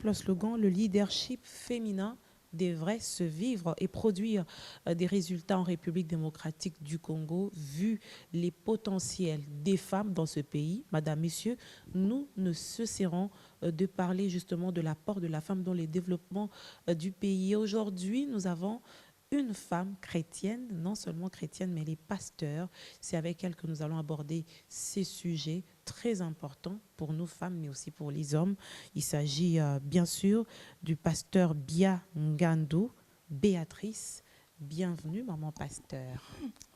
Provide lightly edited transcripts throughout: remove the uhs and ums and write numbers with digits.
simple slogan, le leadership féminin devrait se vivre et produire des résultats en République démocratique du Congo, vu les potentiels des femmes dans ce pays. Madame, Messieurs, nous ne cesserons de parler justement de l'apport de la femme dans le développement du pays. Aujourd'hui, nous avons une femme chrétienne, non seulement chrétienne, mais elle est pasteur. C'est avec elle que nous allons aborder ces sujets très importants pour nous femmes, mais aussi pour les hommes. Il s'agit bien sûr du pasteur Bia Ngandou. Béatrice, bienvenue, maman pasteur.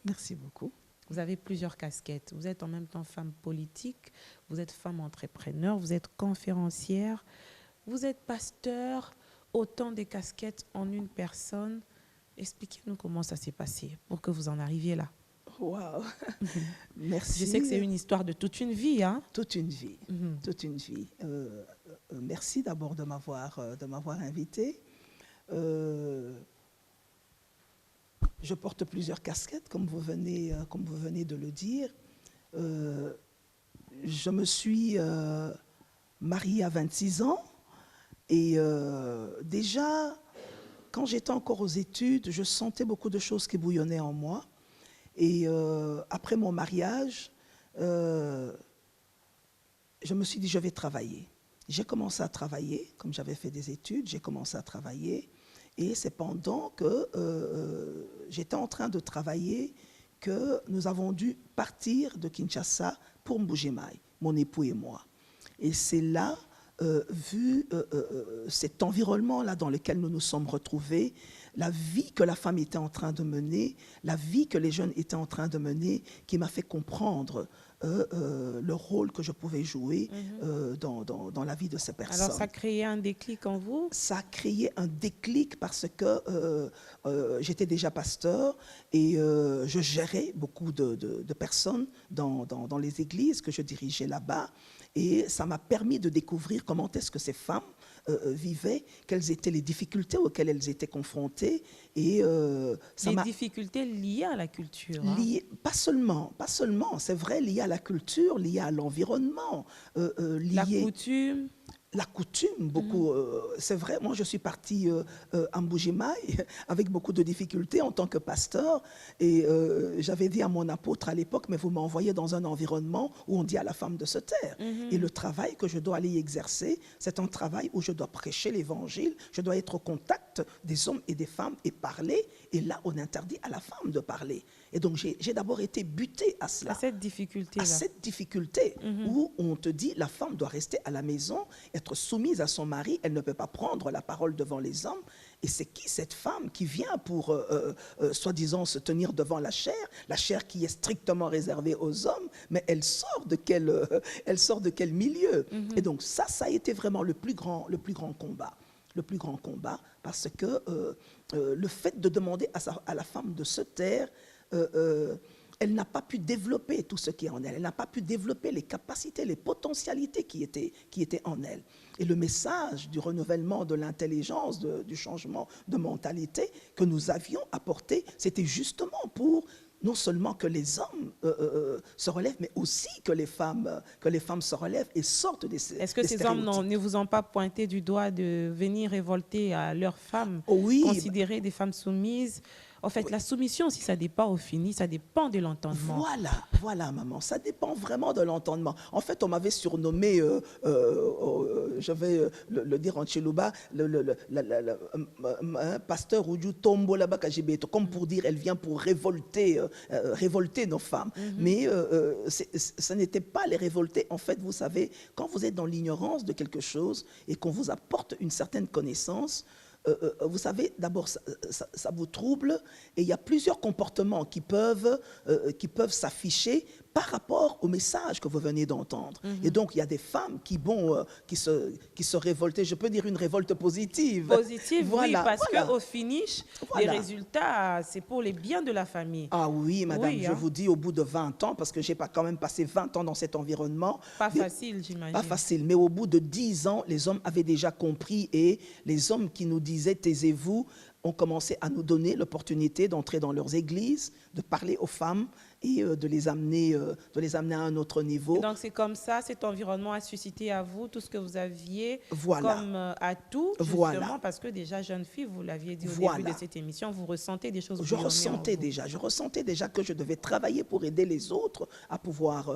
Merci beaucoup. Vous avez plusieurs casquettes. Vous êtes en même temps femme politique, vous êtes femme entrepreneur, vous êtes conférencière, vous êtes pasteur, autant de casquettes en une personne. Expliquez-nous comment ça s'est passé pour que vous en arriviez là. Waouh. Merci. Je sais que c'est une histoire de toute une vie. Hein? Toute une vie. Toute une vie. Merci d'abord de m'avoir invité. Je porte plusieurs casquettes, comme vous venez de le dire. Je me suis mariée à 26 ans et déjà, quand j'étais encore aux études, je sentais beaucoup de choses qui bouillonnaient en moi. Et après mon mariage, je me suis dit, je vais travailler. J'ai commencé à travailler, comme j'avais fait des études, j'ai commencé à travailler. Et c'est pendant que j'étais en train de travailler que nous avons dû partir de Kinshasa pour Mbuji-Mayi, mon époux et moi. Et c'est là, vu cet environnement-là dans lequel nous nous sommes retrouvés, la vie que la femme était en train de mener, la vie que les jeunes étaient en train de mener, qui m'a fait comprendre le rôle que je pouvais jouer dans la vie de ces personnes. Alors, ça a créé un déclic en vous? Ça a créé un déclic parce que j'étais déjà pasteur et je gérais beaucoup de personnes dans les églises que je dirigeais là-bas. Et ça m'a permis de découvrir comment est-ce que ces femmes vivaient, quelles étaient les difficultés auxquelles elles étaient confrontées. Et, les difficultés liées à la culture. Pas seulement, c'est vrai, liées à la culture, liées à l'environnement. La coutume. La coutume, beaucoup. C'est vrai, moi je suis partie à Mbuji-Mayi avec beaucoup de difficultés en tant que pasteur. Et j'avais dit à mon apôtre à l'époque, mais vous m'envoyez dans un environnement où on dit à la femme de se taire. Et le travail que je dois aller y exercer, c'est un travail où je dois prêcher l'évangile, je dois être au contact des hommes et des femmes et parler. Et là, on interdit à la femme de parler. Et donc j'ai d'abord été butée à cela. À cette difficulté-là. À cette difficulté où on te dit la femme doit rester à la maison, être soumise à son mari, elle ne peut pas prendre la parole devant les hommes. Et c'est qui cette femme qui vient pour, soi-disant, se tenir devant la chair qui est strictement réservée aux hommes, mais elle sort de quel milieu? Et donc ça a été vraiment le plus grand combat. Le plus grand combat, parce que le fait de demander à la femme de se taire, elle n'a pas pu développer tout ce qui est en elle. Elle n'a pas pu développer les capacités, les potentialités qui étaient en elle. Et le message du renouvellement de l'intelligence, du changement de mentalité que nous avions apporté, c'était justement pour non seulement que les hommes se relèvent, mais aussi que les femmes se relèvent et sortent des stéréotypes. Est-ce que ces hommes ne vous ont pas pointé du doigt de venir révolter à leurs femmes, considérées des femmes soumises? En fait, la soumission, si ça dépend au fini, ça dépend de l'entendement. Voilà, maman, ça dépend vraiment de l'entendement. En fait, on m'avait surnommé, je vais le dire en Chiluba, pasteur Oudjou Tombo là-bas, comme pour dire, elle vient pour révolter nos femmes. Mais ce n'était pas les révolter. En fait, vous savez, quand vous êtes dans l'ignorance de quelque chose et qu'on vous apporte une certaine connaissance, vous savez, d'abord, ça vous trouble et il y a plusieurs comportements qui peuvent s'afficher par rapport au message que vous venez d'entendre. Et donc, il y a des femmes qui se révoltaient. Je peux dire une révolte positive. Positive, oui, parce qu'au finish, les résultats, c'est pour les biens de la famille. Ah oui, madame, je vous dis, au bout de 20 ans, parce que j'ai quand même passé 20 ans dans cet environnement. Pas facile, j'imagine. Pas facile, mais au bout de 10 ans, les hommes avaient déjà compris et les hommes qui nous disaient « taisez-vous », ont commencé à nous donner l'opportunité d'entrer dans leurs églises, de parler aux femmes et de les amener à un autre niveau. Et donc, c'est comme ça, cet environnement a suscité à vous tout ce que vous aviez Voilà. comme atout, justement, Voilà. parce que déjà, jeune fille, vous l'aviez dit au Voilà. début de cette émission, vous ressentez des choses Je bouillonner en ressentais vous. déjà que je devais travailler pour aider les autres à pouvoir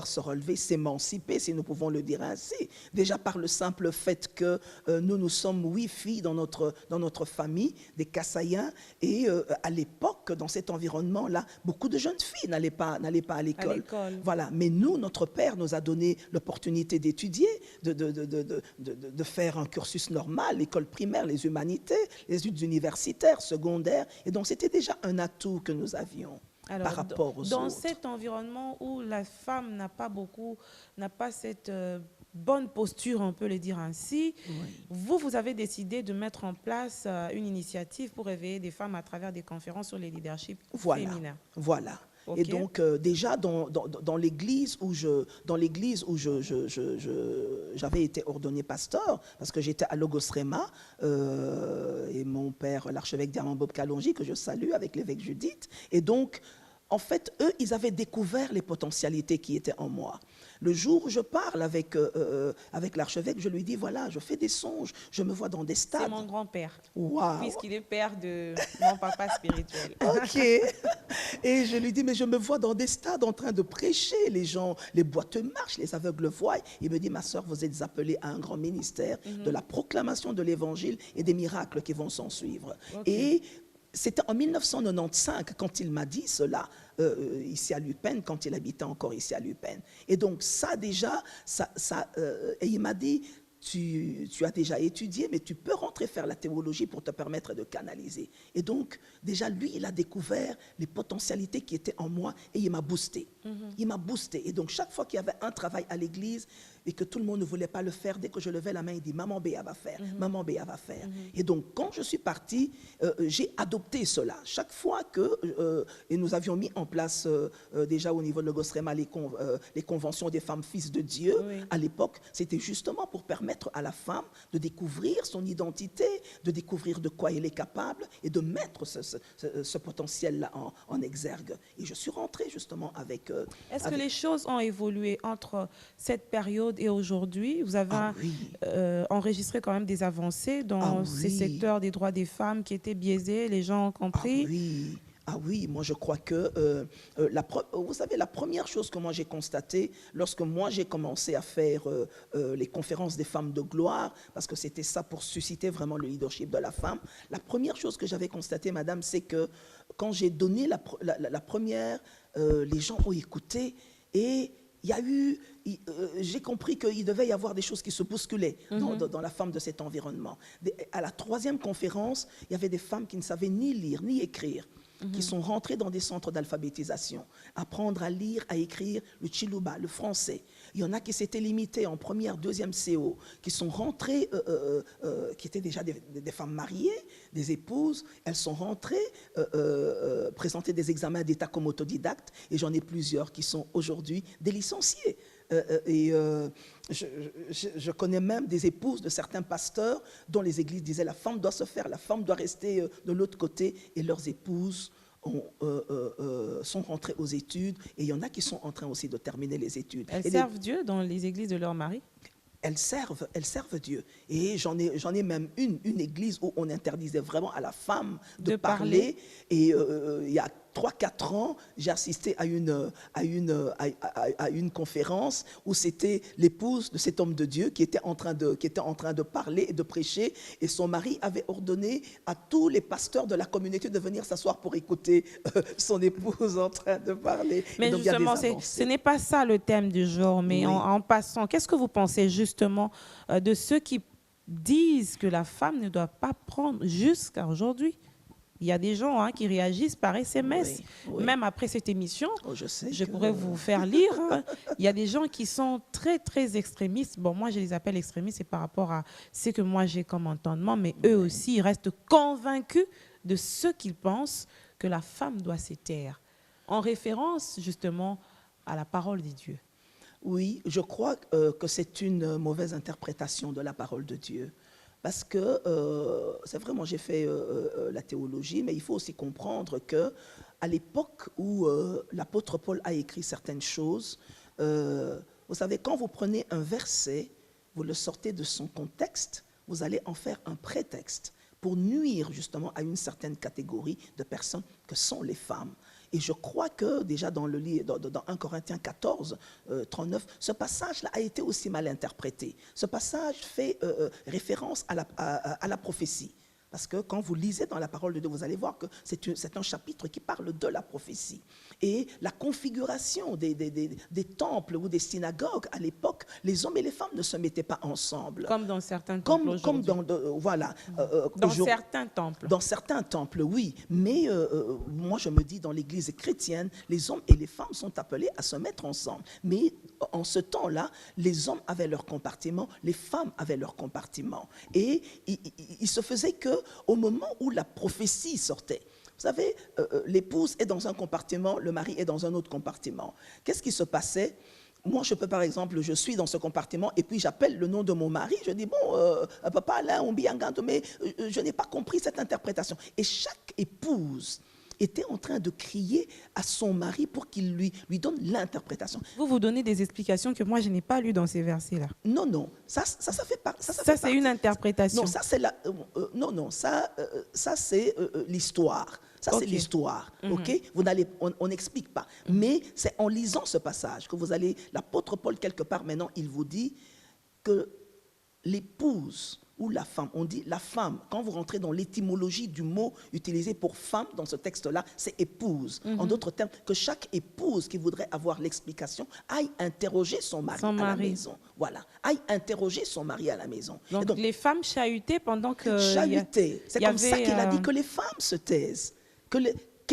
se relever, s'émanciper, si nous pouvons le dire ainsi. Déjà par le simple fait que nous sommes 8 filles dans notre famille, des Kassaïens, et à l'époque, dans cet environnement-là, beaucoup de jeunes filles n'allaient pas à l'école. Voilà. Mais nous, notre père nous a donné l'opportunité d'étudier, de faire un cursus normal, l'école primaire, les humanités, les études universitaires, secondaires. Et donc, c'était déjà un atout que nous avions. Alors, par rapport aux dans autres. cet environnement où la femme n'a pas cette bonne posture, on peut le dire ainsi, Oui. vous avez décidé de mettre en place une initiative pour réveiller des femmes à travers des conférences sur les leaderships féminins. Voilà. Okay. Et donc, déjà, dans l'église où j'avais été ordonné pasteur, parce que j'étais à Logos Rema, et mon père, l'archevêque Diamant Bob Kalonji, que je salue avec l'évêque Judith, et donc, en fait, eux, ils avaient découvert les potentialités qui étaient en moi. Le jour où je parle avec l'archevêque, je lui dis, voilà, je fais des songes, je me vois dans des stades. C'est mon grand-père, wow. Puisqu'il est père de mon papa spirituel. Ok. Et je lui dis, mais je me vois dans des stades en train de prêcher, les gens, les boiteux marchent, les aveugles voient. Il me dit, ma soeur, vous êtes appelée à un grand ministère de la proclamation de l'évangile et des miracles qui vont s'en suivre. Okay. Et c'était en 1995 quand il m'a dit cela, ici à Lupin, quand il habitait encore ici à Lupin. Et donc ça déjà, et il m'a dit, tu as déjà étudié, mais tu peux rentrer faire la théologie pour te permettre de canaliser. Et donc, déjà, lui, il a découvert les potentialités qui étaient en moi et il m'a boosté. Il m'a boosté. Et donc, chaque fois qu'il y avait un travail à l'église et que tout le monde ne voulait pas le faire, dès que je levais la main, il dit, Maman Béa va faire, Maman Béa va faire. Et donc, quand je suis partie, j'ai adopté cela. Chaque fois que, et nous avions mis en place déjà au niveau de Logos Rema les conventions des femmes fils de Dieu, à l'époque, c'était justement pour permettre à la femme de découvrir son identité, de découvrir de quoi elle est capable et de mettre ce potentiel-là en exergue. Et je suis rentrée justement avec... Est-ce que les choses ont évolué entre cette période et aujourd'hui? Vous avez enregistré quand même des avancées dans ces secteurs des droits des femmes qui étaient biaisés, les gens ont compris? Ah oui, moi je crois que, vous savez, la première chose que moi j'ai constatée, lorsque moi j'ai commencé à faire les conférences des femmes de gloire, parce que c'était ça pour susciter vraiment le leadership de la femme, la première chose que j'avais constatée, madame, c'est que quand j'ai donné la première, les gens ont écouté et il y a eu, j'ai compris qu'il devait y avoir des choses qui se bousculaient dans la femme de cet environnement. À la troisième conférence, il y avait des femmes qui ne savaient ni lire ni écrire, qui sont rentrés dans des centres d'alphabétisation, apprendre à lire, à écrire le Chiluba, le français. Il y en a qui s'étaient limités en première, deuxième CO, qui sont rentrés, qui étaient déjà des femmes mariées, des épouses. Elles sont rentrées, présenter des examens d'état comme autodidactes, et j'en ai plusieurs qui sont aujourd'hui des licenciés. Je connais même des épouses de certains pasteurs dont les églises disaient la femme doit se faire, la femme doit rester de l'autre côté, et leurs épouses sont rentrées aux études, et il y en a qui sont en train aussi de terminer les études. Elles servent Dieu dans les églises de leur mari? Elles servent Dieu. Et j'en ai même une église où on interdisait vraiment à la femme de parler. Et il y a 3-4 ans, j'ai assisté à une conférence où c'était l'épouse de cet homme de Dieu qui était en train de parler et de prêcher, et son mari avait ordonné à tous les pasteurs de la communauté de venir s'asseoir pour écouter son épouse en train de parler. Mais donc, justement, ce n'est pas ça le thème du jour, mais en passant, qu'est-ce que vous pensez justement de ceux qui disent que la femme ne doit pas prendre jusqu'à aujourd'hui? Il y a des gens qui réagissent par SMS. Même après cette émission, je pourrais vous faire lire. Il y a des gens qui sont très, très extrémistes. Bon, moi, je les appelle extrémistes, c'est par rapport à ce que moi, j'ai comme entendement. Mais eux aussi, ils restent convaincus de ce qu'ils pensent que la femme doit se taire, en référence, justement, à la parole de Dieu. Oui, je crois que c'est une mauvaise interprétation de la parole de Dieu. Parce que, c'est vrai, moi j'ai fait la théologie, mais il faut aussi comprendre que à l'époque où l'apôtre Paul a écrit certaines choses, vous savez, quand vous prenez un verset, vous le sortez de son contexte, vous allez en faire un prétexte pour nuire justement à une certaine catégorie de personnes que sont les femmes. Et je crois que déjà dans 1 Corinthiens 14, 39, ce passage-là a été aussi mal interprété. Ce passage fait référence à la prophétie. Parce que quand vous lisez dans la parole de Dieu, vous allez voir que c'est un chapitre qui parle de la prophétie. Et la configuration des temples ou des synagogues, à l'époque, les hommes et les femmes ne se mettaient pas ensemble. Comme dans certains temples aujourd'hui. Dans certains temples. Dans certains temples, oui. Mais moi, je me dis, dans l'Église chrétienne, les hommes et les femmes sont appelés à se mettre ensemble. Mais en ce temps-là, les hommes avaient leur compartiment, les femmes avaient leur compartiment. Et il se faisait qu'au moment où la prophétie sortait, vous savez, l'épouse est dans un compartiment, le mari est dans un autre compartiment. Qu'est-ce qui se passait? Moi, je peux, par exemple, je suis dans ce compartiment et puis j'appelle le nom de mon mari. Je dis, bon, papa, Alain, on mais je n'ai pas compris cette interprétation. Et chaque épouse était en train de crier à son mari pour qu'il lui donne l'interprétation. Vous donnez des explications que moi, je n'ai pas lues dans ces versets-là. Non, ça fait partie. Ça c'est une interprétation. Non, ça, c'est ça, c'est l'histoire. Ça, c'est l'histoire, ok? On n'explique pas. Mais c'est en lisant ce passage que vous allez... L'apôtre Paul, quelque part maintenant, il vous dit que l'épouse ou la femme, on dit la femme, quand vous rentrez dans l'étymologie du mot utilisé pour femme dans ce texte-là, c'est épouse. En d'autres termes, que chaque épouse qui voudrait avoir l'explication aille interroger son mari à la maison. Voilà, aille interroger son mari à la maison. Donc les femmes chahutaient pendant que... Chahutaient, c'est comme ça qu'il a dit que les femmes se taisent, que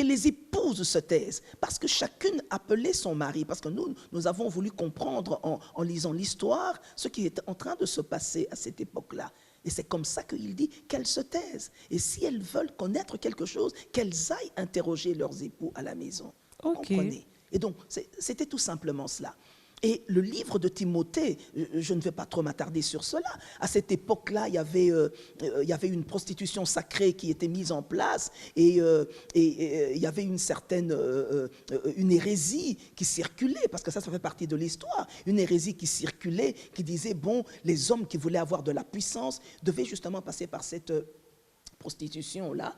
les épouses se taisent, parce que chacune appelait son mari, parce que nous avons voulu comprendre en lisant l'histoire ce qui était en train de se passer à cette époque-là. Et c'est comme ça qu'il dit qu'elles se taisent. Et si elles veulent connaître quelque chose, qu'elles aillent interroger leurs époux à la maison. Vous comprenez? Et donc, c'était tout simplement cela. Et le livre de Timothée, je ne vais pas trop m'attarder sur cela. À cette époque-là, il y avait une prostitution sacrée qui était mise en place et il y avait une hérésie qui circulait, parce que ça fait partie de l'histoire. Une hérésie qui circulait, qui disait, bon, les hommes qui voulaient avoir de la puissance devaient justement passer par cette prostitution-là,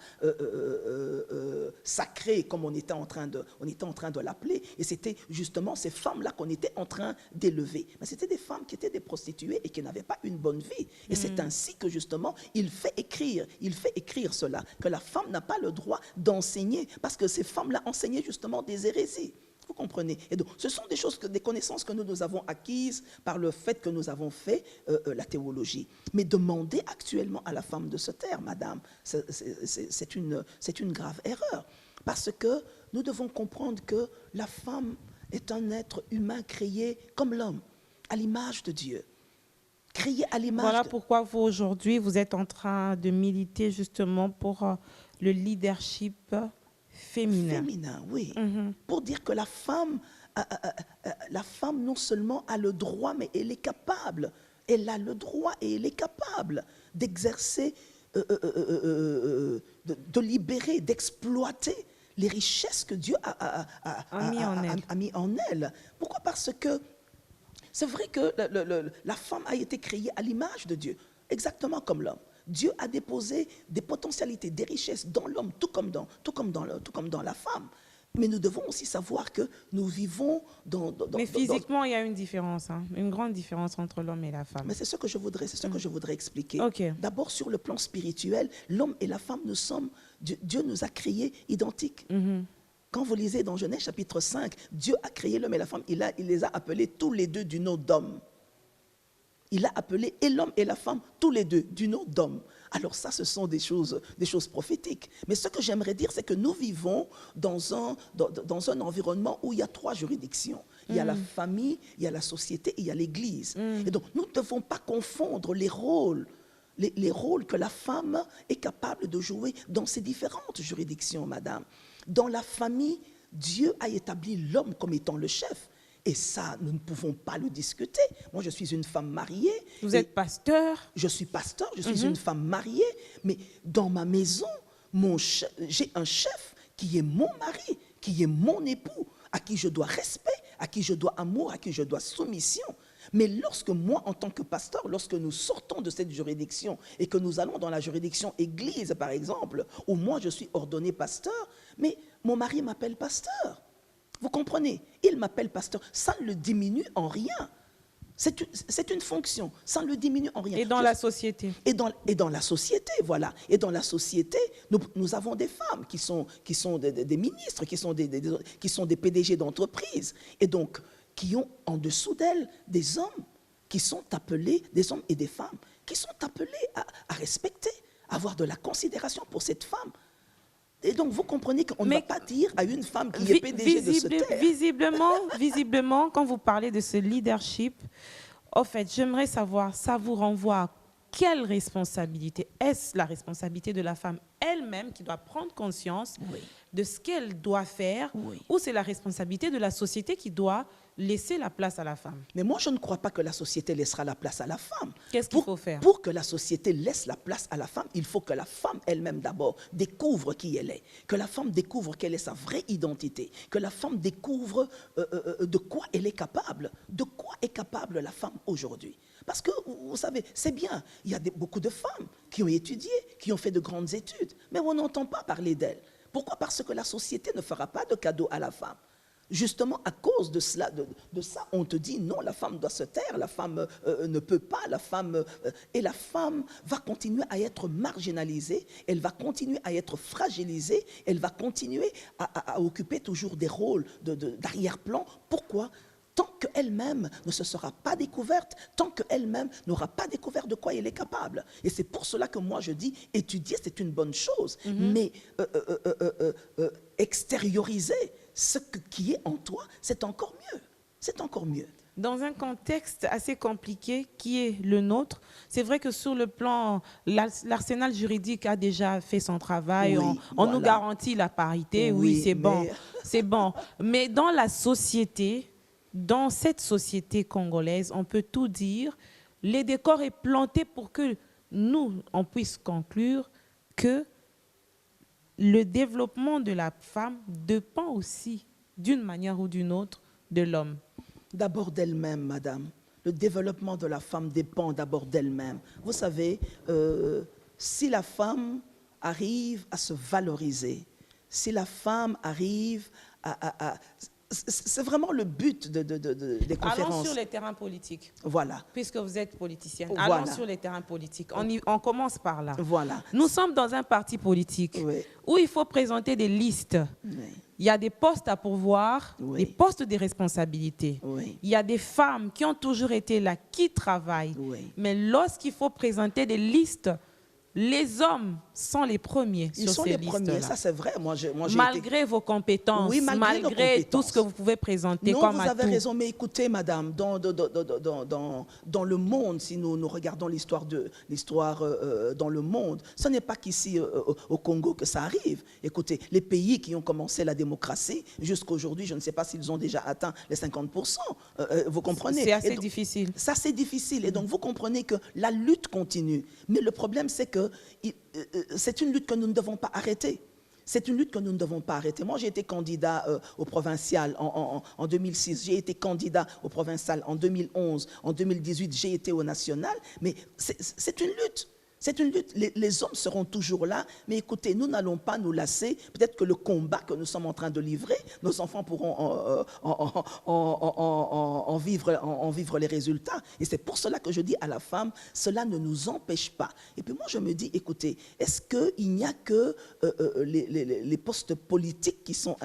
sacrée, comme on était en train de l'appeler. Et c'était justement ces femmes-là qu'on était en train d'élever. Mais c'était des femmes qui étaient des prostituées et qui n'avaient pas une bonne vie. Et c'est ainsi que justement, il fait écrire cela, que la femme n'a pas le droit d'enseigner, parce que ces femmes-là enseignaient justement des hérésies. Vous comprenez? Et donc, ce sont des connaissances que nous avons acquises par le fait que nous avons fait la théologie. Mais demander actuellement à la femme de se taire, madame, c'est une grave erreur. Parce que nous devons comprendre que la femme est un être humain créé comme l'homme, à l'image de Dieu. Créé à l'image Voilà pourquoi vous, aujourd'hui, vous êtes en train de militer justement pour le leadership féminin, oui. Pour dire que la femme non seulement a le droit, mais elle est capable. Elle a le droit et elle est capable d'exercer, de libérer, d'exploiter les richesses que Dieu a mis en elle. Pourquoi? Parce que c'est vrai que la femme a été créée à l'image de Dieu, exactement comme l'homme. Dieu a déposé des potentialités, des richesses dans l'homme, tout comme dans la femme. Mais nous devons aussi savoir que nous vivons Mais physiquement, il y a une différence, une grande différence entre l'homme et la femme. Mais c'est ce que je voudrais expliquer. Okay. D'abord, sur le plan spirituel, l'homme et la femme, Dieu nous a créés identiques. Quand vous lisez dans Genèse chapitre 5, Dieu a créé l'homme et la femme, il les a appelés tous les deux du nom d'homme. Il a appelé et l'homme et la femme, tous les deux, du nom d'homme. Alors ça, ce sont des choses prophétiques. Mais ce que j'aimerais dire, c'est que nous vivons dans un environnement où il y a 3 juridictions. Il y a la famille, il y a la société et il y a l'Église. Et donc, nous ne devons pas confondre les rôles que la femme est capable de jouer dans ces différentes juridictions, madame. Dans la famille, Dieu a établi l'homme comme étant le chef. Et ça, nous ne pouvons pas le discuter. Moi, je suis une femme mariée. Vous êtes pasteur. Je suis pasteur, je suis une femme mariée. Mais dans ma maison, j'ai un chef qui est mon mari, qui est mon époux, à qui je dois respect, à qui je dois amour, à qui je dois soumission. Mais lorsque moi, en tant que pasteur, lorsque nous sortons de cette juridiction et que nous allons dans la juridiction église, par exemple, où moi je suis ordonné pasteur, mais mon mari m'appelle pasteur. Vous comprenez? Il m'appelle pasteur. Ça ne le diminue en rien. C'est une fonction. Ça ne le diminue en rien. Et dans la société? Et dans la société, voilà. Et dans la société, nous avons des femmes qui sont des ministres, qui sont des PDG d'entreprises. Et donc, qui ont en dessous d'elles des hommes qui sont appelés, des hommes et des femmes, qui sont appelés à respecter, à avoir de la considération pour cette femme. Et donc, vous comprenez qu'on ne va pas dire à une femme qui est PDG de se taire. Visiblement, quand vous parlez de ce leadership, en fait, j'aimerais savoir, ça vous renvoie à quelle responsabilité? Est-ce la responsabilité de la femme elle-même qui doit prendre conscience de ce qu'elle doit faire, ou c'est la responsabilité de la société qui doit laisser la place à la femme? Mais moi, je ne crois pas que la société laissera la place à la femme. Qu'est-ce qu'il faut faire? Pour que la société laisse la place à la femme, il faut que la femme elle-même d'abord découvre qui elle est, que la femme découvre quelle est sa vraie identité, que la femme découvre de quoi elle est capable, de quoi est capable la femme aujourd'hui. Parce que, vous savez, c'est bien, il y a beaucoup de femmes qui ont étudié, qui ont fait de grandes études, mais on n'entend pas parler d'elles. Pourquoi? Parce que la société ne fera pas de cadeau à la femme. Justement, à cause de cela, de ça, on te dit non, la femme doit se taire, la femme ne peut pas, et la femme va continuer à être marginalisée, elle va continuer à être fragilisée, elle va continuer à occuper toujours des rôles d'arrière-plan. Pourquoi? Tant qu'elle-même ne se sera pas découverte, tant qu'elle-même n'aura pas découvert de quoi elle est capable. Et c'est pour cela que moi je dis, étudier c'est une bonne chose, mais extérioriser ce qui est en toi, c'est encore mieux. C'est encore mieux. Dans un contexte assez compliqué qui est le nôtre, c'est vrai que sur le plan, l'arsenal juridique a déjà fait son travail, on nous garantit la parité, c'est bon. Mais dans la société, dans cette société congolaise, on peut tout dire, les décors est planté pour que nous, on puisse conclure que le développement de la femme dépend aussi, d'une manière ou d'une autre, de l'homme. D'abord d'elle-même, madame. Le développement de la femme dépend d'abord d'elle-même. Vous savez, si la femme arrive à se valoriser, si la femme arrive à c'est vraiment le but des conférences. Allons sur les terrains politiques. Voilà. Puisque vous êtes politicienne. Voilà. Allons sur les terrains politiques. On commence par là. Voilà. Nous sommes dans un parti politique où il faut présenter des listes. Il y a des postes à pourvoir, des postes de responsabilité. Il y a des femmes qui ont toujours été là, qui travaillent. Mais lorsqu'il faut présenter des listes, les hommes sont les premiers sur ces listes-là. Ça c'est vrai. Moi, malgré vos compétences, malgré tout ce que vous pouvez présenter comme atout. Non, vous avez raison, mais écoutez, madame, dans le monde, si nous regardons l'histoire dans le monde, ce n'est pas qu'ici au Congo que ça arrive. Écoutez, les pays qui ont commencé la démocratie, jusqu'à aujourd'hui, je ne sais pas s'ils ont déjà atteint les 50%. Vous comprenez? C'est assez difficile. Ça, c'est difficile. Et donc, vous comprenez que la lutte continue. Mais le problème, c'est que c'est une lutte que nous ne devons pas arrêter. C'est une lutte que nous ne devons pas arrêter. Moi, j'ai été candidat au provincial en 2006. J'ai été candidat au provincial en 2011. En 2018, j'ai été au national. Mais c'est une lutte. C'est une lutte. Les hommes seront toujours là. Mais écoutez, nous n'allons pas nous lasser. Peut-être que le combat que nous sommes en train de livrer, nos enfants pourront en vivre les résultats. Et c'est pour cela que je dis à la femme, cela ne nous empêche pas. Et puis moi, je me dis, écoutez, est-ce qu'il n'y a que les postes politiques qui sont,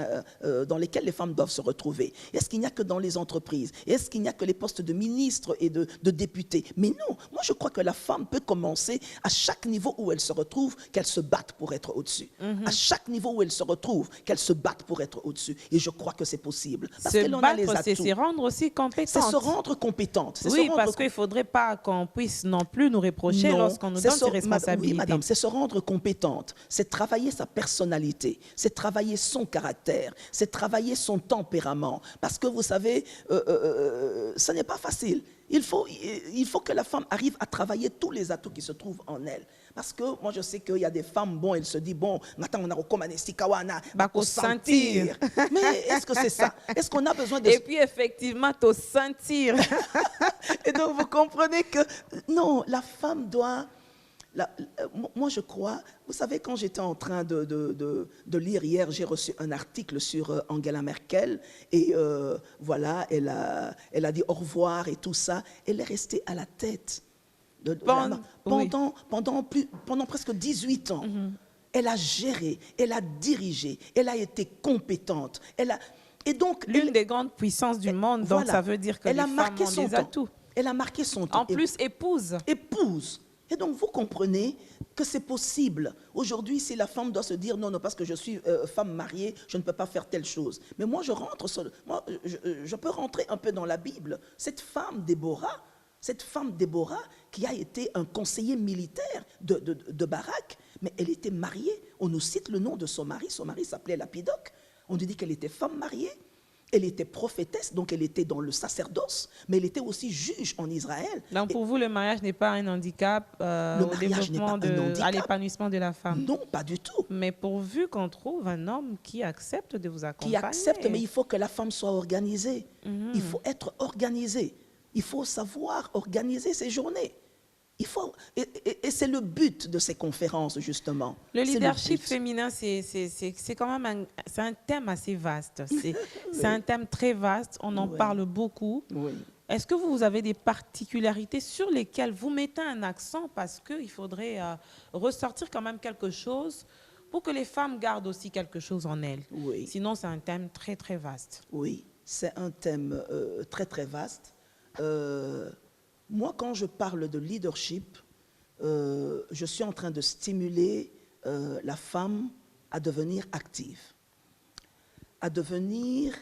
dans lesquels les femmes doivent se retrouver? Est-ce qu'il n'y a que dans les entreprises? Est-ce qu'il n'y a que les postes de ministres et de députés? Mais non, moi je crois que la femme peut commencer À chaque niveau où elles se retrouvent, qu'elles se battent pour être au-dessus. À chaque niveau où elles se retrouvent, qu'elles se battent pour être au-dessus. Et je crois que c'est possible. Parce Se qu'elle en a les battre, c'est atouts. se rendre aussi C'est compétente. se rendre compétente. C'est se Oui, rendre parce qu'il ne faudrait pas qu'on puisse non plus nous reprocher Non, lorsqu'on nous c'est donne ces oui, responsabilités. madame, c'est se rendre compétente, c'est travailler sa personnalité, c'est travailler son caractère, c'est travailler son tempérament. Parce que vous savez, ce n'est pas facile. Il faut que la femme arrive à travailler tous les atouts qui se trouvent en elle. Parce que moi, je sais qu'il y a des femmes, bon, elles se disent, bon, maintenant, on a recommandé Sikawana, Bako sentir. Mais est-ce que c'est ça? Est-ce qu'on a besoin de... Et puis, effectivement, te sentir. Et donc, vous comprenez que, non, la femme doit... moi, je crois, vous savez, quand j'étais en train de lire hier, j'ai reçu un article sur Angela Merkel et voilà, elle a dit au revoir et tout ça. Elle est restée à la tête pendant presque 18 ans. Elle a géré, elle a dirigé, elle a été compétente. Et donc, l'une des grandes puissances du monde, donc voilà, ça veut dire que les femmes ont des atouts. Elle a marqué son temps. En plus, épouse. Épouse. Et donc, vous comprenez que c'est possible. Aujourd'hui, si la femme doit se dire, non, non, parce que je suis femme mariée, je ne peux pas faire telle chose. Mais moi, je peux rentrer un peu dans la Bible. Cette femme Déborah qui a été un conseiller militaire de Barak, mais elle était mariée. On nous cite le nom de son mari. Son mari s'appelait Lapidoc. On nous dit qu'elle était femme mariée. Elle était prophétesse, donc elle était dans le sacerdoce, mais elle était aussi juge en Israël. Donc pour vous, le mariage n'est pas un handicap au développement, à l'épanouissement de la femme? Non, pas du tout. Mais pourvu qu'on trouve un homme qui accepte de vous accompagner. Qui accepte, mais il faut que la femme soit organisée. Il faut être organisée. Il faut savoir organiser ses journées. Et c'est le but de ces conférences, justement. Le leadership féminin, c'est quand même un thème assez vaste. C'est un thème très vaste, on en parle beaucoup. Oui. Est-ce que vous avez des particularités sur lesquelles vous mettez un accent parce qu'il faudrait ressortir quand même quelque chose pour que les femmes gardent aussi quelque chose en elles? Oui. Sinon, c'est un thème très, très vaste. Oui, c'est un thème très, très vaste. Moi, quand je parle de leadership, je suis en train de stimuler la femme à devenir active, à devenir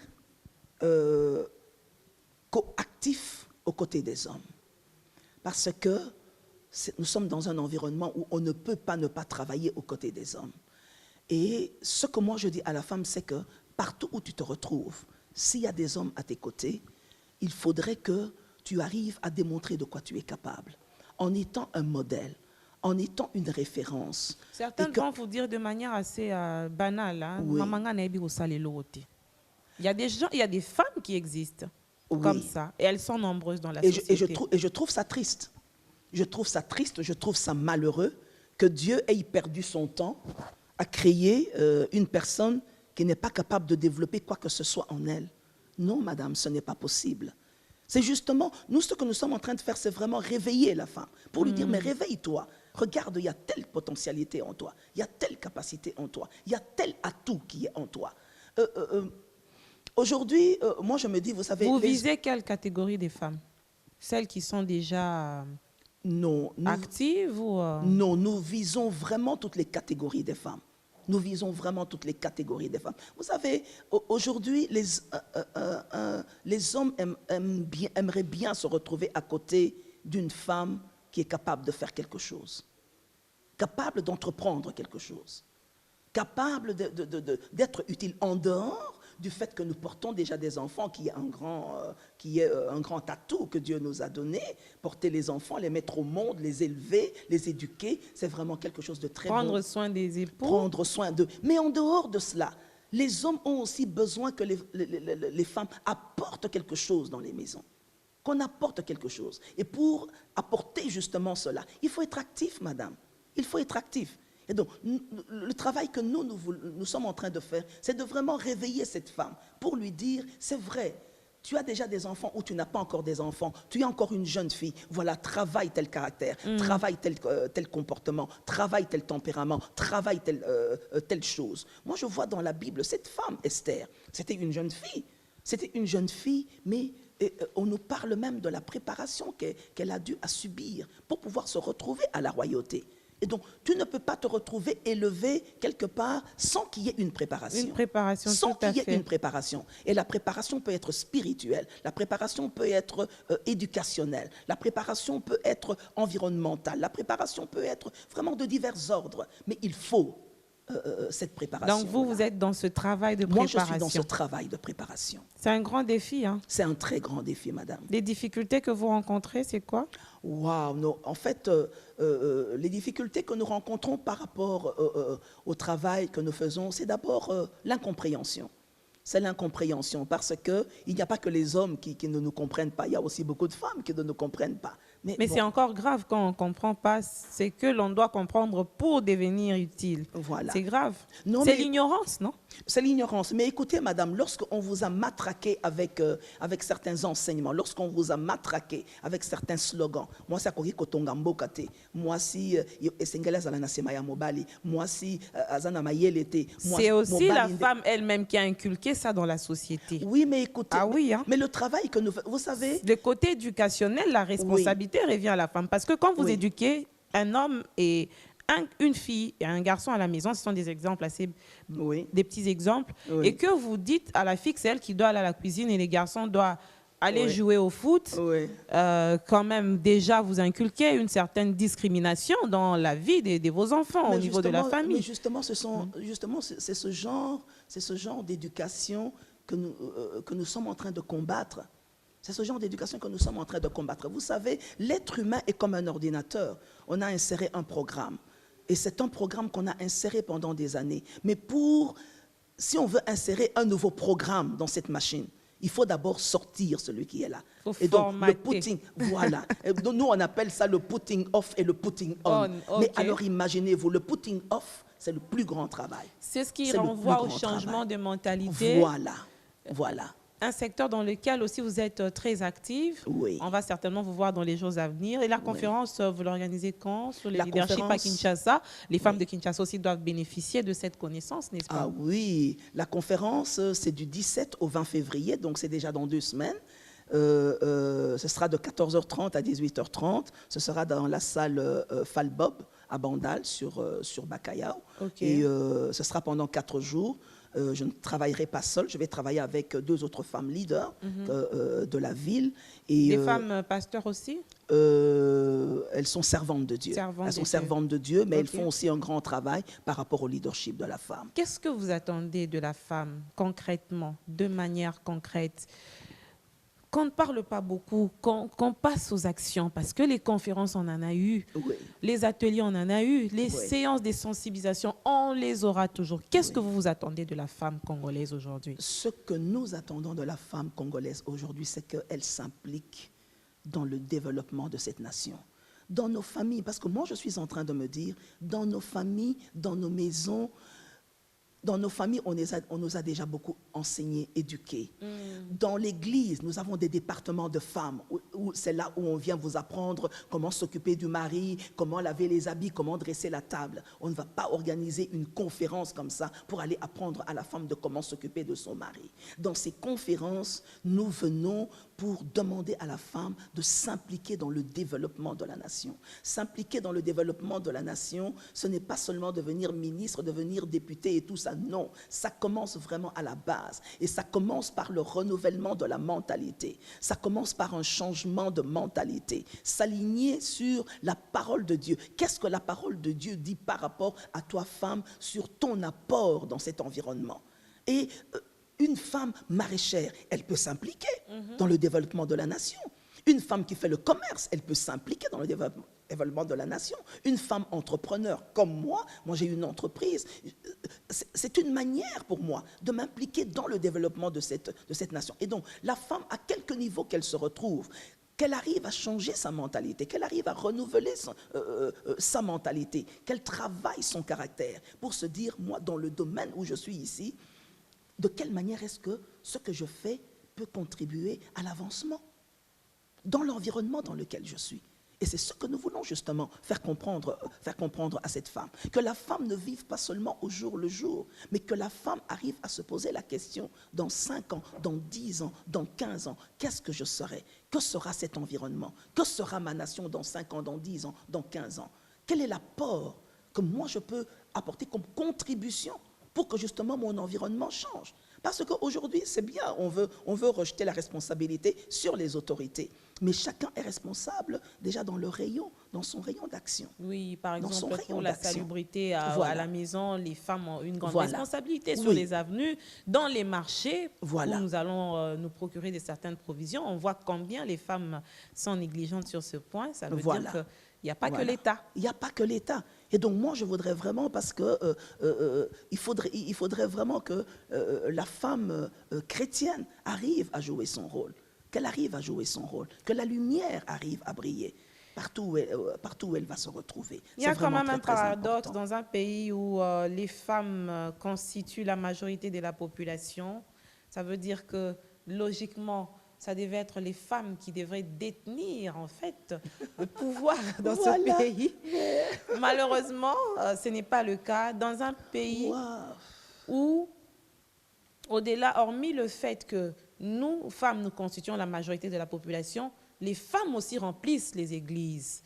coactif aux côtés des hommes. Parce que nous sommes dans un environnement où on ne peut pas ne pas travailler aux côtés des hommes. Et ce que moi je dis à la femme, c'est que partout où tu te retrouves, s'il y a des hommes à tes côtés, il faudrait que tu arrives à démontrer de quoi tu es capable, en étant un modèle, en étant une référence. Certains vont vous dire de manière assez banale, hein, oui. Il y a des gens, il y a des femmes qui existent comme ça, et elles sont nombreuses dans la société. Et je trouve ça triste. Je trouve ça triste, je trouve ça malheureux que Dieu ait perdu son temps à créer une personne qui n'est pas capable de développer quoi que ce soit en elle. Non, madame, ce n'est pas possible. C'est justement, nous, ce que nous sommes en train de faire, c'est vraiment réveiller la femme. Pour lui dire, mais réveille-toi. Regarde, il y a telle potentialité en toi. Il y a telle capacité en toi. Il y a tel atout qui est en toi. Aujourd'hui, moi, je me dis, vous savez... Vous visez quelle catégorie des femmes? Celles qui sont déjà actives ou... Non, nous visons vraiment toutes les catégories des femmes. Nous visons vraiment toutes les catégories des femmes. Vous savez, aujourd'hui, les hommes aimeraient bien se retrouver à côté d'une femme qui est capable de faire quelque chose, capable d'entreprendre quelque chose, capable d'être utile en dehors du fait que nous portons déjà des enfants, qui est un grand atout que Dieu nous a donné. Porter les enfants, les mettre au monde, les élever, les éduquer, c'est vraiment quelque chose de très bon. Prendre soin des époux. Prendre soin d'eux. Mais en dehors de cela, les hommes ont aussi besoin que les femmes apportent quelque chose dans les maisons. Qu'on apporte quelque chose. Et pour apporter justement cela, il faut être actif, madame. Il faut être actif. Et donc, le travail que nous sommes en train de faire, c'est de vraiment réveiller cette femme pour lui dire, c'est vrai, tu as déjà des enfants ou tu n'as pas encore des enfants, tu es encore une jeune fille, voilà, travaille tel caractère, travaille tel comportement, travaille tel tempérament, travaille telle chose. Moi, je vois dans la Bible, cette femme, Esther, c'était une jeune fille, mais on nous parle même de la préparation qu'elle a dû à subir pour pouvoir se retrouver à la royauté. Et donc, tu ne peux pas te retrouver élevé quelque part sans qu'il y ait une préparation. Une préparation, sans tout à qu'il y ait fait. une préparation. Et la préparation peut être spirituelle, la préparation peut être éducationnelle, la préparation peut être environnementale, la préparation peut être vraiment de divers ordres. Mais il faut cette préparation. Donc, vous êtes dans ce travail de Moi, préparation. je suis dans ce travail de préparation. C'est un grand défi, hein? C'est un très grand défi, madame. Les difficultés que vous rencontrez, c'est quoi? Waouh, non. En fait, les difficultés que nous rencontrons par rapport au travail que nous faisons, c'est d'abord l'incompréhension. C'est l'incompréhension parce qu'il n'y a pas que les hommes qui ne nous comprennent pas, il y a aussi beaucoup de femmes qui ne nous comprennent pas. Mais bon, c'est encore grave quand on ne comprend pas, c'est que l'on doit comprendre pour devenir utile. Voilà. C'est grave. Non, C'est mais- l'ignorance, non? C'est l'ignorance. Mais écoutez, madame, lorsqu'on vous a matraqué avec certains enseignements, lorsqu'on vous a matraqué avec certains slogans, moi, c'est Kogi Kotongambo Kate, moi, si Esengele Zalana Semaya Mobali, moi, si Azana Mayelete, moi, C'est aussi la Mobali- femme elle-même qui a inculqué ça dans la société. Oui, mais écoutez, Ah oui, hein. mais le travail que nous faisons, vous savez, Le côté éducationnel, la responsabilité revient à la femme. Parce que quand vous Oui. éduquez un homme et une fille et un garçon à la maison, ce sont des exemples assez, oui, des petits exemples, Oui. et que vous dites à la fille que c'est elle qui doit aller à la cuisine et les garçons doivent aller Oui. jouer au foot, oui. quand même déjà vous inculquez une certaine discrimination dans la vie de vos enfants au Mais niveau de la justement- famille. Mais justement, c'est ce genre d'éducation que nous sommes en train de combattre. C'est ce genre d'éducation que nous sommes en train de combattre. Vous savez, l'être humain est comme un ordinateur. On a inséré un programme. Et c'est un programme qu'on a inséré pendant des années. Mais si on veut insérer un nouveau programme dans cette machine, il faut d'abord sortir celui qui est là. Faut Et donc, formater. le putting, voilà. Et donc, nous, on appelle ça le putting off et le putting on. On, Mais ok. alors, imaginez-vous, le putting off, c'est le plus grand travail. C'est ce qui C'est le renvoie plus au grand changement travail. de mentalité. Voilà, voilà. Un secteur dans lequel aussi vous êtes très active. Oui. On va certainement vous voir dans les jours à venir. Et la conférence, vous l'organisez quand sur le La leadership à conférence- Kinshasa? Les femmes Oui. de Kinshasa aussi doivent bénéficier de cette connaissance, n'est-ce pas? Ah oui, la conférence, c'est du 17 au 20 février, donc c'est déjà dans 2 semaines. Ce sera de 14h30 à 18h30. Ce sera dans la salle Falbob à Bandal sur Bacayao. Ok. Et ce sera pendant 4 jours. Je ne travaillerai pas seule, je vais travailler avec 2 autres femmes leaders de la ville. Et, Des femmes pasteurs aussi? elles sont servantes de Dieu. Servantes Elles sont de Dieu. servantes de Dieu, mais Ok. elles font aussi un grand travail par rapport au leadership de la femme. Qu'est-ce que vous attendez de la femme concrètement, de manière concrète? Qu'on ne parle pas beaucoup, qu'on passe aux actions, parce que les conférences, on en a eu, Oui. les ateliers, on en a eu, les Oui. séances de sensibilisation, on les aura toujours. Qu'est-ce Oui. que vous vous attendez de la femme congolaise aujourd'hui? Ce que nous attendons de la femme congolaise aujourd'hui, c'est qu'elle s'implique dans le développement de cette nation. Dans nos familles, parce que moi je suis en train de me dire, dans nos familles, dans nos maisons, on nous a déjà beaucoup enseigné, éduqués. Dans l'église, nous avons des départements de femmes, où c'est là où on vient vous apprendre comment s'occuper du mari, comment laver les habits, comment dresser la table. On ne va pas organiser une conférence comme ça pour aller apprendre à la femme de comment s'occuper de son mari. Dans ces conférences, nous venons pour demander à la femme de s'impliquer dans le développement de la nation. S'impliquer dans le développement de la nation, ce n'est pas seulement devenir ministre, devenir député et tout ça. Non, ça commence vraiment à la base. Et ça commence par le renouvellement de la mentalité. Ça commence par un changement de mentalité. S'aligner sur la parole de Dieu. Qu'est-ce que la parole de Dieu dit par rapport à toi, femme, sur ton apport dans cet environnement? Et une femme maraîchère, elle peut s'impliquer dans le développement de la nation. Une femme qui fait le commerce, elle peut s'impliquer dans le développement de la nation. Une femme entrepreneur comme moi j'ai une entreprise. C'est une manière pour moi de m'impliquer dans le développement de cette nation. Et donc, la femme, à quelque niveau qu'elle se retrouve, qu'elle arrive à changer sa mentalité, qu'elle arrive à renouveler sa mentalité, qu'elle travaille son caractère pour se dire, moi, dans le domaine où je suis ici, de quelle manière est-ce que ce que je fais peut contribuer à l'avancement dans l'environnement dans lequel je suis. Et c'est ce que nous voulons justement faire comprendre à cette femme. Que la femme ne vive pas seulement au jour le jour, mais que la femme arrive à se poser la question dans 5 ans, dans 10 ans, dans 15 ans, qu'est-ce que je serai? Que sera cet environnement? Que sera ma nation dans 5 ans, dans 10 ans, dans 15 ans? Quel est l'apport que moi je peux apporter comme contribution pour que justement mon environnement change? Parce qu'aujourd'hui, c'est bien, on veut rejeter la responsabilité sur les autorités. Mais chacun est responsable déjà dans son rayon d'action. Oui, par exemple, pour la salubrité à la maison, les femmes ont une grande responsabilité sur les avenues, dans les marchés, où nous allons nous procurer certaines provisions. On voit combien les femmes sont négligentes sur ce point. Ça veut dire qu'il n'y a pas que l'État. Il n'y a pas que l'État. Et donc moi, je voudrais vraiment, parce que il faudrait vraiment que la femme chrétienne arrive à jouer son rôle, qu'elle arrive à jouer son rôle, que la lumière arrive à briller partout où elle va se retrouver. Il y a quand même un paradoxe dans un pays où les femmes constituent la majorité de la population. Ça veut dire que, logiquement, ça devait être les femmes qui devraient détenir, en fait, le pouvoir dans ce pays. Malheureusement, ce n'est pas le cas. Dans un pays où, au-delà, hormis le fait que nous, femmes, nous constituons la majorité de la population, les femmes aussi remplissent les églises.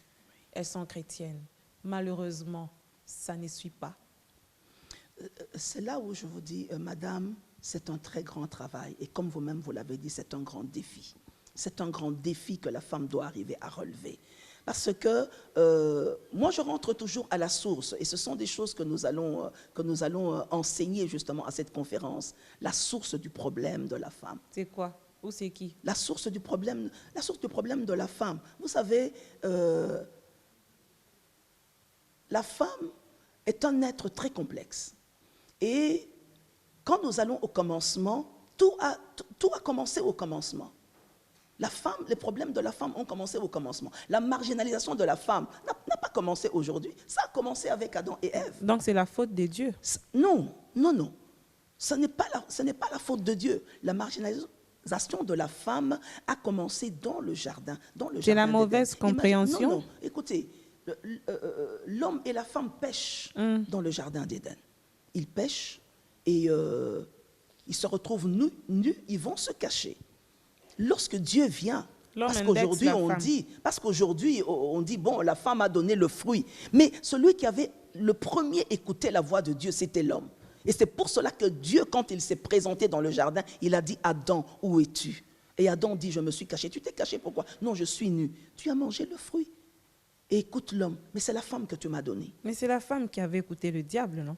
Elles sont chrétiennes. Malheureusement, ça ne suit pas. C'est là où je vous dis, madame, c'est un très grand travail. Et comme vous-même, vous l'avez dit, c'est un grand défi. C'est un grand défi que la femme doit arriver à relever. Parce que moi, je rentre toujours à la source. Et ce sont des choses que nous allons enseigner justement à cette conférence. La source du problème de la femme. C'est quoi? Ou c'est qui? La source du problème de la femme. Vous savez, la femme est un être très complexe. Et quand nous allons au commencement, tout a commencé au commencement. Les problèmes de la femme ont commencé au commencement. La marginalisation de la femme n'a pas commencé aujourd'hui. Ça a commencé avec Adam et Ève. Donc c'est la faute de Dieu? Non. Ce n'est pas la faute de Dieu. La marginalisation de la femme a commencé dans le jardin. C'est la mauvaise compréhension? Non. Écoutez, l'homme et la femme pêchent dans le jardin d'Éden. Ils pêchent et ils se retrouvent nus, ils vont se cacher. Lorsque Dieu vient, parce qu'aujourd'hui on dit, bon, la femme a donné le fruit. Mais celui qui avait le premier écouté la voix de Dieu, c'était l'homme. Et c'est pour cela que Dieu, quand il s'est présenté dans le jardin, il a dit, Adam, où es-tu? Et Adam dit, je me suis caché. Tu t'es caché pourquoi? Non, je suis nu. Tu as mangé le fruit. Et écoute l'homme, mais c'est la femme que tu m'as donnée. Mais c'est la femme qui avait écouté le diable, non?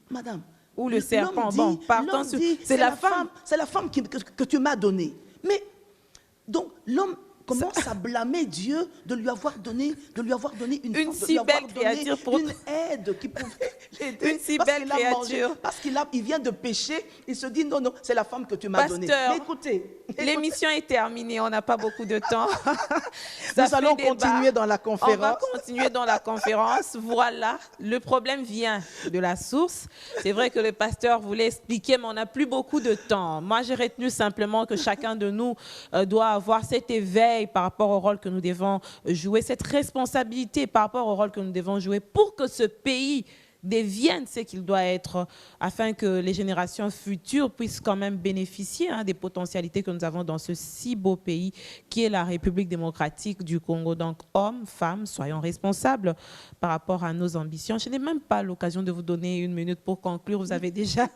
Madame. Ou le serpent. Bon, partons sur... C'est la femme que tu m'as donnée. Mais, donc, l'homme commence à blâmer Dieu de lui avoir donné une si belle créature pour une aide qui pouvait l'aider. Une si belle créature. Parce qu'il vient de pécher, il se dit non, c'est la femme que tu m'as donnée. Mais écoutez, l'émission est terminée, on n'a pas beaucoup de temps. Nous allons continuer dans la conférence. On va continuer dans la conférence. Voilà, le problème vient de la source. C'est vrai que le pasteur voulait expliquer, mais on n'a plus beaucoup de temps. Moi, j'ai retenu simplement que chacun de nous doit avoir cet éveil par rapport au rôle que nous devons jouer, cette responsabilité par rapport au rôle que nous devons jouer pour que ce pays devienne ce qu'il doit être, afin que les générations futures puissent quand même bénéficier des potentialités que nous avons dans ce si beau pays qui est la République démocratique du Congo. Donc, hommes, femmes, soyons responsables par rapport à nos ambitions. Je n'ai même pas l'occasion de vous donner 1 minute pour conclure. Vous avez déjà...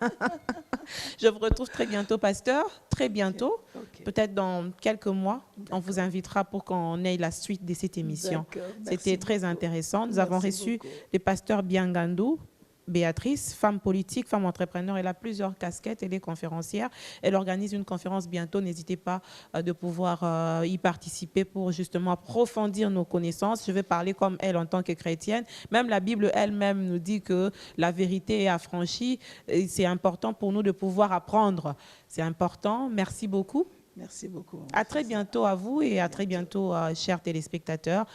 Je vous retrouve très bientôt, pasteur, très bientôt. Okay. Peut-être dans quelques mois, on vous invitera pour qu'on ait la suite de cette émission. C'était très intéressant. Nous avons reçu le pasteur Biangandou, Béatrice, femme politique, femme entrepreneur. Elle a plusieurs casquettes, elle est conférencière. Elle organise une conférence bientôt. N'hésitez pas de pouvoir y participer pour justement approfondir nos connaissances. Je vais parler comme elle en tant que chrétienne. Même la Bible elle-même nous dit que la vérité est affranchie. C'est important pour nous de pouvoir apprendre. C'est important. Merci beaucoup. Merci beaucoup. À très bientôt à vous et à très bientôt, chers téléspectateurs.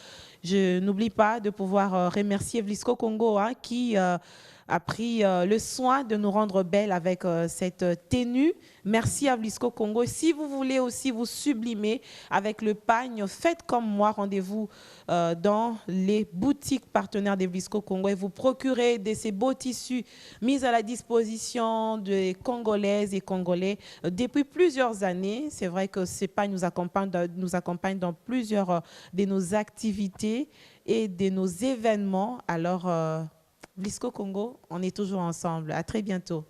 Je n'oublie pas de pouvoir remercier Vlisco Congo hein, qui a pris le soin de nous rendre belles avec cette tenue. Merci à Vlisco Congo. Si vous voulez aussi vous sublimer avec le pagne, faites comme moi. Rendez-vous dans les boutiques partenaires des Vlisco Congo et vous procurez de ces beaux tissus mis à la disposition des Congolaises et Congolais depuis plusieurs années. C'est vrai que ces pagnes nous accompagnent dans plusieurs de nos activités et de nos événements. Alors, Vlisco Congo, on est toujours ensemble. À très bientôt.